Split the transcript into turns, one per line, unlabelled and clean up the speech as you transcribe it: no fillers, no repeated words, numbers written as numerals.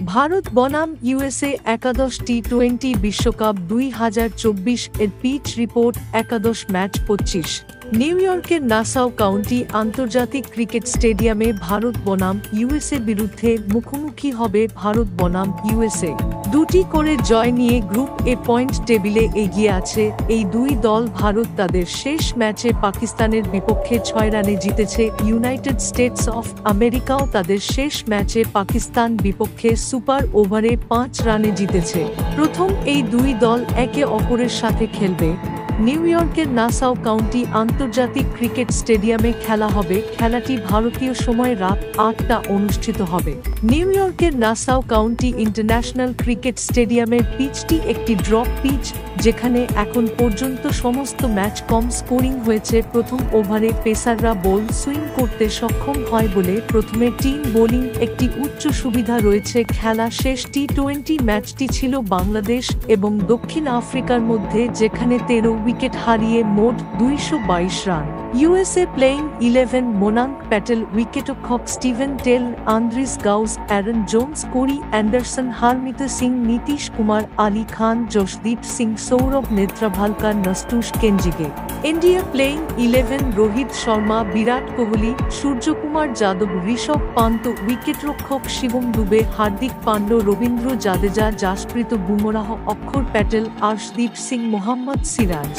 ভারত বনাম ইউএসএ একাদশ টি-20 বিশ্বকাপ 2024 এর পিচ রিপোর্ট। একাদশ ম্যাচ 25 নিউ ইয়র্কের নাসাউ কাউন্টি আন্তর্জাতিক ক্রিকেট স্টেডিয়ামে ভারত বনাম ইউএসএ বিরুদ্ধে মুখোমুখি হবে ভারত বনাম ইউএসএ। দুটি করে জয় নিয়ে গ্রুপ এ পয়েন্ট টেবিলে এগিয়ে আছে এই দুই দল। ভারত তাদের শেষ ম্যাচে পাকিস্তানের বিপক্ষে 6 রানে জিতেছে। ইউনাইটেড স্টেটস অফ আমেরিকাও তাদের শেষ ম্যাচে পাকিস্তান বিপক্ষে সুপার ওভারে 5 রানে জিতেছে। প্রথম এই দুই দল একে অপরের সাথে খেলবে। নিউ ইয়র্কের নাসাউ কাউন্টি আন্তর্জাতিক ক্রিকেট স্টেডিয়ামে খেলা হবে। খেলাটি ভারতীয় সময় রাত 8টা অনুষ্ঠিত হবে। নিউ ইয়র্কের নাসাউ কাউন্টি ইন্টারন্যাশনাল ক্রিকেট স্টেডিয়ামের পিচটি একটি ড্রপ পিচ, যেখানে এখন পর্যন্ত সমস্ত ম্যাচ কম স্কোরিং হয়েছে। প্রথম ওভারে পেসাররা বল সুইং করতে সক্ষম হয় বলে প্রথমে টিম বোলিং একটি উচ্চ সুবিধা রয়েছে। খেলা শেষ টি-20 ম্যাচটি ছিল বাংলাদেশ এবং দক্ষিণ আফ্রিকার মধ্যে, যেখানে 13 উইকেট হারিয়ে মোট 222 run. USA playing 11 Monank Patel, উইকেটরক্ষক Steven Taylor, Andries Gous, Aaron Jones, Corey Anderson, Harmeet Singh, Nitish Kumar, Ali Khan, Jasdeep Singh, Saurabh Netravalkar, Nosthush Kenjige. India playing 11 Rohit Sharma, Virat Kohli, Suryakumar Yadav, Rishabh Pant, উইকেটরক্ষক শিবম দুবে, হার্দিক পান্ড্য, রবীন্দ্র জাদেজা, জাসপ্রীত বুমরাহ, অক্ষর প্যাটেল, আর্শদীপ সিং, মোহাম্মদ সিরাজ।